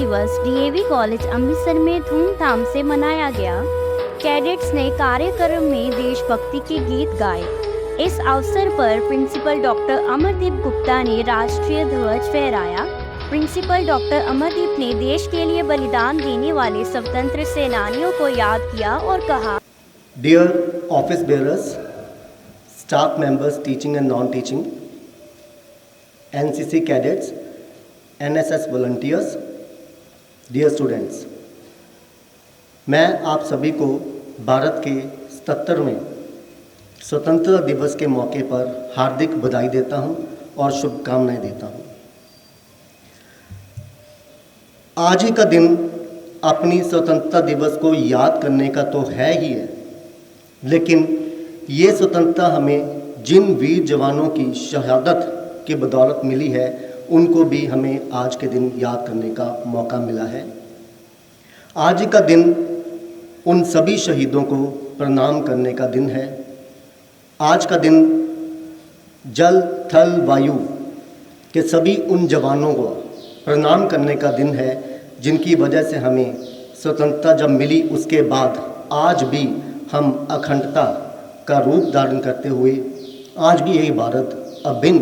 दिवस DAV college Amritsar में धूमधाम से मनाया गया। कैडेट्स ने कार्यक्रम में देशभक्ति के गीत गाए। इस अवसर पर प्रिंसिपल डॉक्टर अमरदीप गुप्ता ने राष्ट्रीय ध्वज फहराया। प्रिंसिपल डॉक्टर अमरदीप ने देश के लिए बलिदान देने वाले स्वतंत्र सेनानियों को याद किया और कहा, Dear office bearers, staff members teaching and non-teaching, NCC cadets, NSS volunteers, dear students, मैं आप सभी को भारत के 77वें स्वतंत्रता दिवस के मौके पर हार्दिक बधाई देता हूं और शुभकामनाएं देता हूं। आज ही का दिन अपनी स्वतंत्रता दिवस को याद करने का तो है ही है, लेकिन ये स्वतंत्रता हमें जिन वीर जवानों की शहादत की बदौलत मिली है, उनको भी हमें आज के दिन याद करने का मौका मिला है। आज का दिन उन सभी शहीदों को प्रणाम करने का दिन है। आज का दिन जल थल वायु के सभी उन जवानों को प्रणाम करने का दिन है, जिनकी वजह से हमें स्वतंत्रता जब मिली उसके बाद आज भी हम अखंडता का रूप धारण करते हुए आज भी यही भारत अभिन्न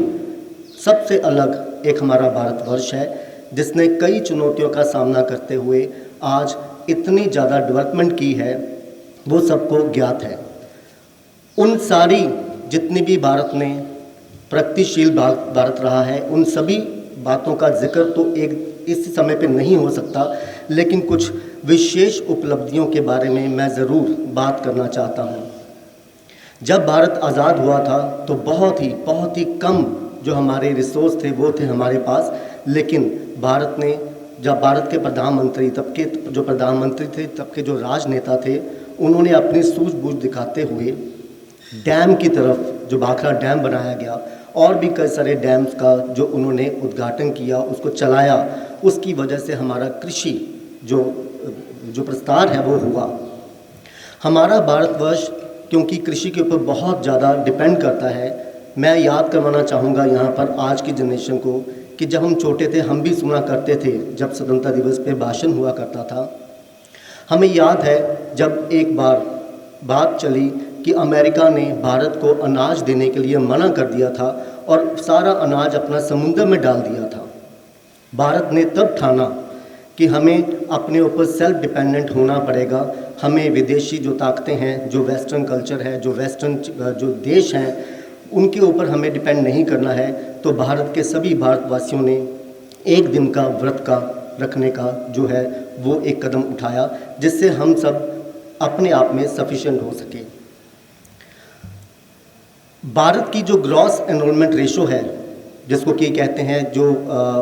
सबसे अलग एक हमारा भारतवर्ष है, जिसने कई चुनौतियों का सामना करते हुए आज इतनी ज़्यादा डेवलपमेंट की है, वो सबको ज्ञात है। उन सारी जितनी भी भारत ने प्रगतिशील भारत रहा है, उन सभी बातों का जिक्र तो एक इस समय पे नहीं हो सकता, लेकिन कुछ विशेष उपलब्धियों के बारे में मैं ज़रूर बात करना चाहता हूँ। जब भारत आज़ाद हुआ था तो बहुत ही कम जो हमारे रिसोर्स थे वो थे हमारे पास, लेकिन भारत ने जब भारत के प्रधानमंत्री तब के जो प्रधानमंत्री थे, तब के जो राजनेता थे, उन्होंने अपनी सूझबूझ दिखाते हुए डैम की तरफ जो भाखड़ा डैम बनाया गया और भी कई सारे डैम्स का जो उन्होंने उद्घाटन किया, उसको चलाया, उसकी वजह से हमारा कृषि जो प्रस्तार है वो हुआ। हमारा भारतवर्ष क्योंकि कृषि के ऊपर बहुत ज़्यादा डिपेंड करता है। मैं याद करवाना चाहूँगा यहाँ पर आज की जनरेशन को कि जब हम छोटे थे हम भी सुना करते थे, जब स्वतंत्रता दिवस पे भाषण हुआ करता था। हमें याद है जब एक बार बात चली कि अमेरिका ने भारत को अनाज देने के लिए मना कर दिया था और सारा अनाज अपना समुद्र में डाल दिया था। भारत ने तब ठाना कि हमें अपने ऊपर सेल्फ डिपेंडेंट होना पड़ेगा। हमें विदेशी जो ताकतें हैं, जो वेस्टर्न कल्चर है, जो वेस्टर्न जो देश हैं, उनके ऊपर हमें डिपेंड नहीं करना है। तो भारत के सभी भारतवासियों ने एक दिन का व्रत का रखने का जो है वो एक कदम उठाया, जिससे हम सब अपने आप में सफिशिएंट हो सके। भारत की जो ग्रॉस एनरोलमेंट रेशो है, जिसको कि कहते हैं जो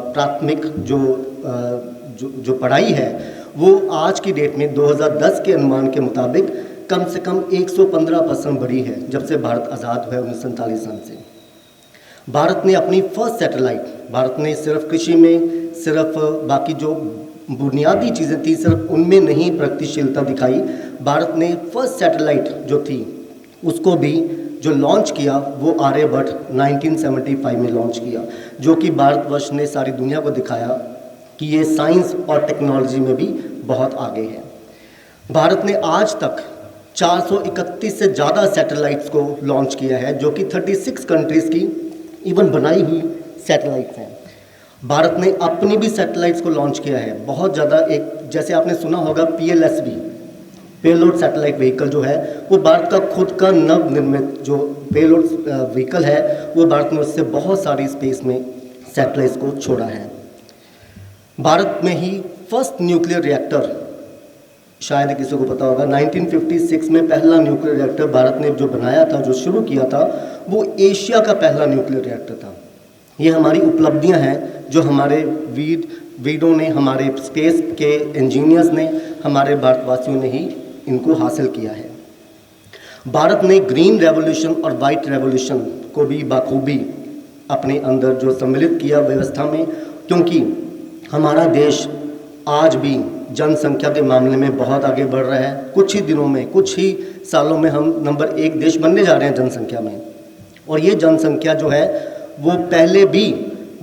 प्राथमिक जो पढ़ाई है, वो आज की डेट में 2010 के अनुमान के मुताबिक कम से कम 115% बढ़ी है जब से भारत आज़ाद हुआ 1947 सन से। भारत ने अपनी फर्स्ट सैटेलाइट, भारत ने सिर्फ कृषि में, सिर्फ बाकी जो बुनियादी चीज़ें थी सिर्फ उनमें नहीं प्रगतिशीलता दिखाई। भारत ने फर्स्ट सैटेलाइट जो थी उसको भी जो लॉन्च किया वो आर्यभट्ट 1975 में लॉन्च किया, जो कि भारतवर्ष ने सारी दुनिया को दिखाया कि ये साइंस और टेक्नोलॉजी में भी बहुत आगे है। भारत ने आज तक 431 से ज़्यादा सैटेलाइट्स को लॉन्च किया है, जो कि 36 कंट्रीज़ की इवन बनाई हुई सैटेलाइट्स हैं। भारत ने अपनी भी सैटेलाइट्स को लॉन्च किया है बहुत ज़्यादा। एक जैसे आपने सुना होगा PLSV, पेलोड सैटेलाइट व्हीकल जो है वो भारत का खुद का नवनिर्मित जो पेलोड व्हीकल है, वो भारत ने उससे बहुत सारी स्पेस में सैटेलाइट्स को छोड़ा है। भारत में ही फर्स्ट न्यूक्लियर रिएक्टर, शायद किसी को पता होगा, 1956 में पहला न्यूक्लियर रिएक्टर भारत ने जो बनाया था, जो शुरू किया था, वो एशिया का पहला न्यूक्लियर रिएक्टर था। ये हमारी उपलब्धियां हैं जो हमारे वीरों ने, हमारे स्पेस के इंजीनियर्स ने, हमारे भारतवासियों ने ही इनको हासिल किया है। भारत ने ग्रीन रेवोल्यूशन और वाइट रेवोल्यूशन को भी बाखूबी अपने अंदर जो सम्मिलित किया व्यवस्था में, क्योंकि हमारा देश आज भी जनसंख्या के मामले में बहुत आगे बढ़ रहा है। कुछ ही दिनों में, कुछ ही सालों में हम नंबर 1 देश बनने जा रहे हैं जनसंख्या में। और ये जनसंख्या जो है वो पहले भी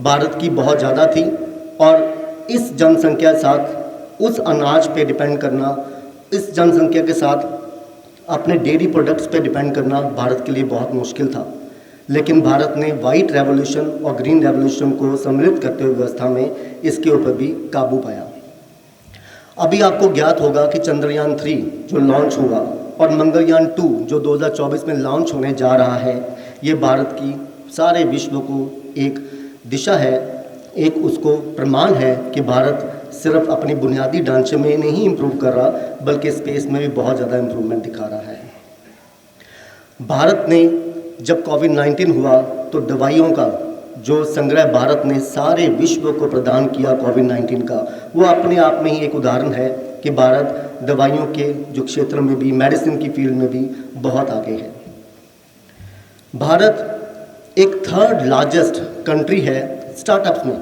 भारत की बहुत ज़्यादा थी और इस जनसंख्या के साथ उस अनाज पे डिपेंड करना, इस जनसंख्या के साथ अपने डेयरी प्रोडक्ट्स पे डिपेंड करना भारत के लिए बहुत मुश्किल था। लेकिन भारत ने वाइट रेवोल्यूशन और ग्रीन रेवोल्यूशन को सम्मिलित करते हुए व्यवस्था में इसके ऊपर भी काबू पाया। अभी आपको ज्ञात होगा कि चंद्रयान 3 जो लॉन्च हुआ और मंगलयान 2 जो 2024 में लॉन्च होने जा रहा है, ये भारत की सारे विश्व को एक दिशा है, एक उसको प्रमाण है कि भारत सिर्फ अपनी बुनियादी ढांचे में नहीं इम्प्रूव कर रहा बल्कि स्पेस में भी बहुत ज़्यादा इम्प्रूवमेंट दिखा रहा है। भारत ने जब कोविड-19 हुआ तो दवाइयों का जो संग्रह भारत ने सारे विश्व को प्रदान किया कोविड-19 का, वो अपने आप में ही एक उदाहरण है कि भारत दवाइयों के जो क्षेत्र में भी, मेडिसिन की फील्ड में भी बहुत आगे है। भारत एक 3rd लार्जेस्ट कंट्री है स्टार्टअप्स में।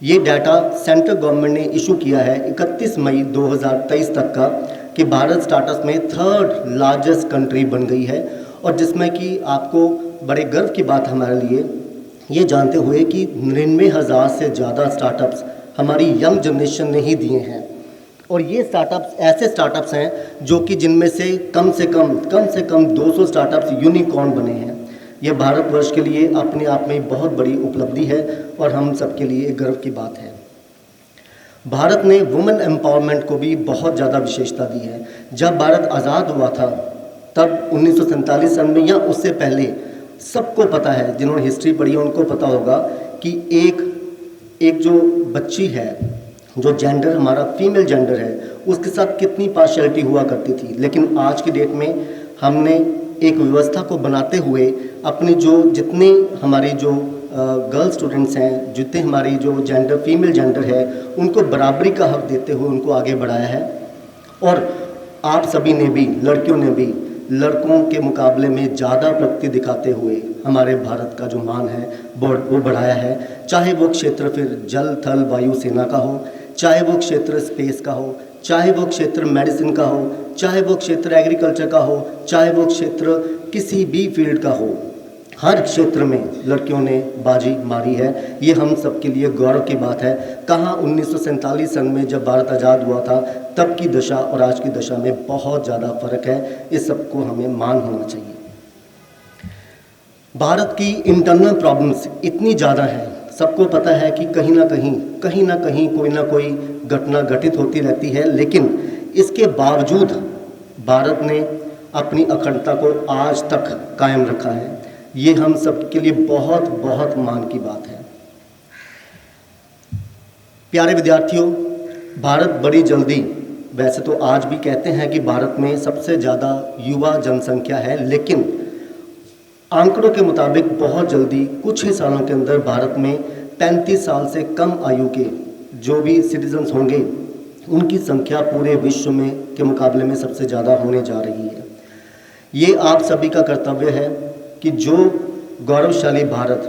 ये डाटा सेंट्रल गवर्नमेंट ने इशू किया है 31 मई 2023 तक का कि भारत स्टार्टअप्स में 3rd लार्जेस्ट कंट्री बन गई है। और जिसमें कि आपको बड़े गर्व की बात हमारे लिए ये जानते हुए कि 99,000 से ज़्यादा स्टार्टअप्स हमारी यंग जनरेशन ने ही दिए हैं। और ये स्टार्टअप्स ऐसे स्टार्टअप्स हैं जो कि जिनमें से कम से कम 200 स्टार्टअप्स यूनिकॉर्न बने हैं। यह भारतवर्ष के लिए अपने आप में बहुत बड़ी उपलब्धि है और हम सबके लिए गर्व की बात है। भारत ने वुमेन एम्पावरमेंट को भी बहुत ज़्यादा विशेषता दी है। जब भारत आज़ाद हुआ था तब 1947 सन में या उससे पहले सबको पता है, जिन्होंने हिस्ट्री पढ़ी है उनको पता होगा कि एक जो बच्ची है, जो जेंडर हमारा फीमेल जेंडर है, उसके साथ कितनी पार्शियलिटी हुआ करती थी। लेकिन आज की डेट में हमने एक व्यवस्था को बनाते हुए अपने जितने हमारे जो गर्ल स्टूडेंट्स हैं, जितने हमारी जो जेंडर फीमेल जेंडर है, उनको बराबरी का हक देते हुए उनको आगे बढ़ाया है। और आप सभी ने भी, लड़कियों ने भी लड़कों के मुकाबले में ज़्यादा प्रगति दिखाते हुए हमारे भारत का जो मान है वो बढ़ाया है। चाहे वो क्षेत्र फिर जल थल वायु सेना का हो, चाहे वो क्षेत्र स्पेस का हो, चाहे वो क्षेत्र मेडिसिन का हो, चाहे वो क्षेत्र एग्रीकल्चर का हो, चाहे वो क्षेत्र किसी भी फील्ड का हो, हर क्षेत्र में लड़कियों ने बाजी मारी है। ये हम सब के लिए गौरव की बात है। कहाँ 1947 सन में जब भारत आज़ाद हुआ था तब की दशा और आज की दशा में बहुत ज़्यादा फर्क है। इस सबको हमें मान होना चाहिए। भारत की इंटरनल प्रॉब्लम्स इतनी ज़्यादा हैं, सबको पता है कि कहीं ना कहीं कोई ना कोई घटना घटित होती रहती है, लेकिन इसके बावजूद भारत ने अपनी अखंडता को आज तक कायम रखा है। ये हम सब के लिए बहुत बहुत मान की बात है। प्यारे विद्यार्थियों, भारत बड़ी जल्दी, वैसे तो आज भी कहते हैं कि भारत में सबसे ज़्यादा युवा जनसंख्या है, लेकिन आंकड़ों के मुताबिक बहुत जल्दी कुछ ही सालों के अंदर भारत में 35 साल से कम आयु के जो भी सिटीजन्स होंगे उनकी संख्या पूरे विश्व में के मुकाबले में सबसे ज़्यादा होने जा रही है। ये आप सभी का कर्तव्य है कि जो गौरवशाली भारत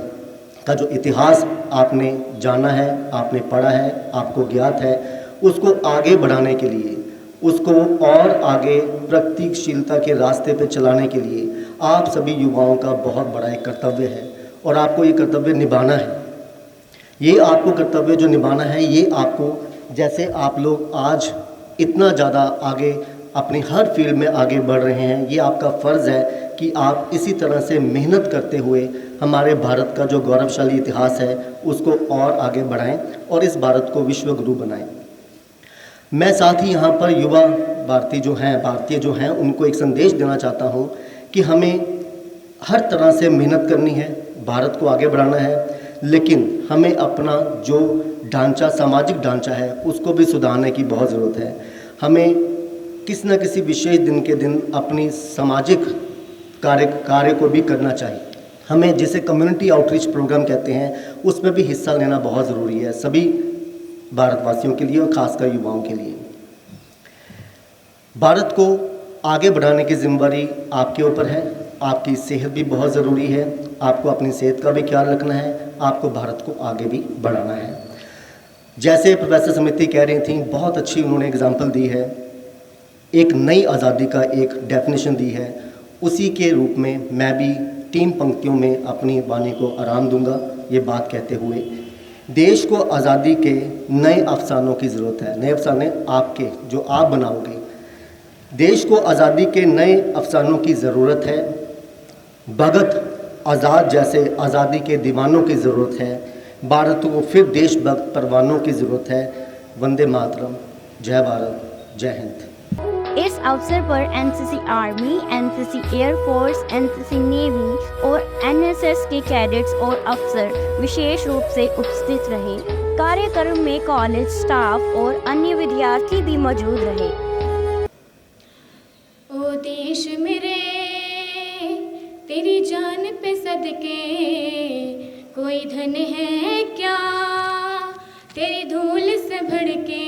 का जो इतिहास आपने जाना है, आपने पढ़ा है, आपको ज्ञात है, उसको आगे बढ़ाने के लिए, उसको और आगे प्रगतिशीलता के रास्ते पे चलाने के लिए आप सभी युवाओं का बहुत बड़ा एक कर्तव्य है और आपको ये कर्तव्य निभाना है। ये आपको कर्तव्य जो निभाना है, ये आपको, जैसे आप लोग आज इतना ज़्यादा आगे अपनी हर फील्ड में आगे बढ़ रहे हैं, ये आपका फ़र्ज़ है कि आप इसी तरह से मेहनत करते हुए हमारे भारत का जो गौरवशाली इतिहास है उसको और आगे बढ़ाएं और इस भारत को विश्व गुरु बनाएं। मैं साथ ही यहाँ पर युवा भारतीय जो हैं उनको एक संदेश देना चाहता हूँ कि हमें हर तरह से मेहनत करनी है, भारत को आगे बढ़ाना है, लेकिन हमें अपना जो ढांचा, सामाजिक ढांचा है, उसको भी सुधारने की बहुत ज़रूरत है। हमें किसी न किसी विशेष दिन के दिन अपनी सामाजिक कार्य को भी करना चाहिए। हमें जिसे कम्युनिटी आउटरीच प्रोग्राम कहते हैं उसमें भी हिस्सा लेना बहुत ज़रूरी है, सभी भारतवासियों के लिए और ख़ासकर युवाओं के लिए। भारत को आगे बढ़ाने की जिम्मेदारी आपके ऊपर है। आपकी सेहत भी बहुत ज़रूरी है, आपको अपनी सेहत का भी ख्याल रखना है, आपको भारत को आगे भी बढ़ाना है। जैसे प्रोफेसर समिति कह रही थी, बहुत अच्छी उन्होंने एग्जाम्पल दी है, एक नई आज़ादी का एक डेफिनेशन दी है, उसी के रूप में मैं भी 3 पंक्तियों में अपनी वाणी को आराम दूंगा। ये बात कहते हुए देश को आज़ादी के नए अफसानों की ज़रूरत है। नए अफसाने आपके जो आप बनाओगे। देश को आज़ादी के नए अफसानों की ज़रूरत है। भगत आज़ाद जैसे आज़ादी के दीवानों की ज़रूरत है। भारत को फिर देशभक्त परवानों की ज़रूरत है। वंदे मातरम। जय भारत, जय हिंद। इस अवसर पर NCC army, NCC air force, NCC navy और एनएसएस के कैडेट्स और अफसर विशेष रूप से उपस्थित रहे। कार्यक्रम में कॉलेज स्टाफ और अन्य विद्यार्थी भी मौजूद रहे। ओ देश मेरे तेरी जान पे सदके कोई धन है क्या, तेरी धूल से भड़के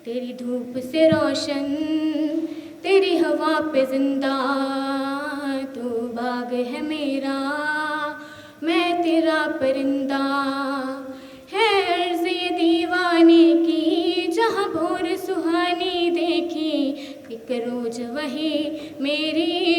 तेरी धूप से रोशन, तेरी हवा पे जिंदा, तू बाग है मेरा मैं तेरा परिंदा। है अर्ज़ ये दीवाने की जहाँ भोर सुहानी देखी, एक रोज वही मेरी